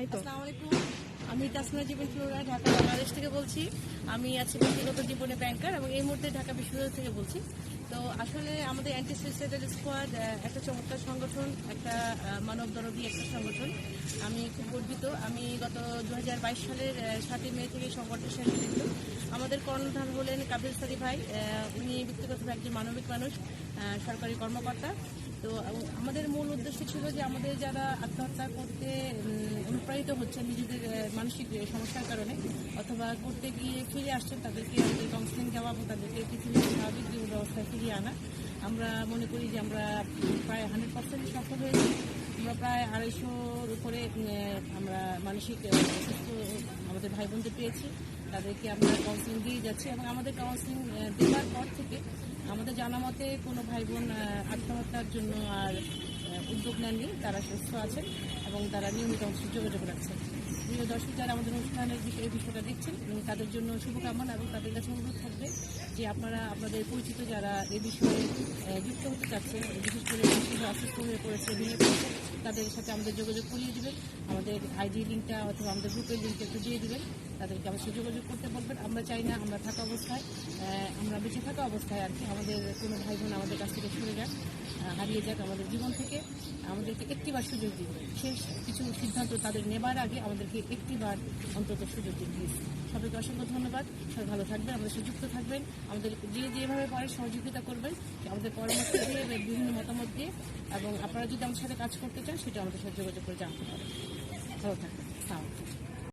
নাই তো? আসসালামু আলাইকুম, আমি তাসমিয়া জীবন ফ্লোরা ঢাকা বাংলাদেশ থেকে বলছি। আমি আছি ব্যক্তিগত জীবনে ব্যাংকার এবং এই মুহূর্তে ঢাকা বিশ্ববিদ্যালয় থেকে বলছি। তো আসলে আমাদের অ্যান্টি সুইসাইডাল স্কোয়াড একটা চমৎকার সংগঠন, একটা মানবদরদী একটা সংগঠন। আমি খুব গর্বিত। আমি গত 2022 সালের 7 মে থেকে সংগঠনের সাথে যুক্ত। আমাদের কর্ণধার হলেন কাবিল সাদি ভাই। উনি ব্যক্তিগতভাবে একজন মানবিক মানুষ, সরকারি কর্মকর্তা। তো আমাদের মূল উদ্দেশ্য ছিল যে আমাদের যারা আত্মহত্যা করতে অনুপ্রাণিত হচ্ছেন নিজেদের মানসিক সমস্যার কারণে অথবা করতে গিয়ে ফিরে আসছেন, তাদেরকে আমাদের কাউন্সিলিং দেওয়া এবং তাদেরকে পৃথিবীর স্বাভাবিক জীবন ব্যবস্থায় ফিরিয়ে আনা। আমরা মনে করি যে আমরা প্রায় 100% সফল হয়েছি। আমরা প্রায় 250-র উপরে আমরা মানসিক সুস্থ আমাদের ভাই বোনদের পেয়েছি। তাদেরকে আমরা কাউন্সিলিং দিয়ে যাচ্ছি এবং আমাদের কাউন্সিলিং দেওয়ার পর থেকে আমাদের জানা মতে কোনো ভাই বোন আত্মহত্যার জন্য আর উদ্যোগ নেননি। তারা সুস্থ আছেন এবং তারা নিয়মিত যোগাযোগ রাখছেন। প্রিয় দর্শক, যারা আমাদের অনুষ্ঠানের বিষয়টা দেখছেন তাদের জন্য শুভকামনা এবং তাদের কাছে অনুরোধ থাকবে যে আপনারা আপনাদের পরিচিত যারা এই বিষয়ে যুক্ত হতে চাচ্ছেন, বিশেষ করে অসুস্থ হয়ে পড়েছে, ভেঙে পড়েছে, তাদের সাথে আমাদের যোগাযোগ করিয়ে দেবেন। আমাদের আইডি লিঙ্কটা অথবা আমাদের গ্রুপের লিঙ্কটা একটু দিয়ে দেবেন। তাদেরকে অবশ্যই যোগাযোগ করতে বলবেন। আমরা চাই না আমরা থাকা অবস্থায়, আমরা বেঁচে থাকা অবস্থায় আর কি আমাদের কোনো ভাই বোন আমাদের কাছ থেকে সরে যাক, হারিয়ে যাক আমাদের জীবন থেকে। আমাদেরকে একটিবার সুযোগ দিন। শেষ কিছু সিদ্ধান্ত তাদের নেবার আগে আমাদেরকে একটিবার অন্তত সুযোগ দিন প্লিজ। সবাইকে অসংখ্য ধন্যবাদ। সবাই ভালো থাকবেন, আমাদের সাথে যুক্ত থাকবেন, আমাদের যেভাবে পারে সহযোগিতা করবেন, আমাদের পরামর্শ দিয়ে বিভিন্ন মতামত দিয়ে, এবং আপনারা যদি আমাদের সাথে কাজ করতে চান সেটা আমাদের সাথে যোগাযোগ করে জানতে পারেন। ভালো থাকবেন।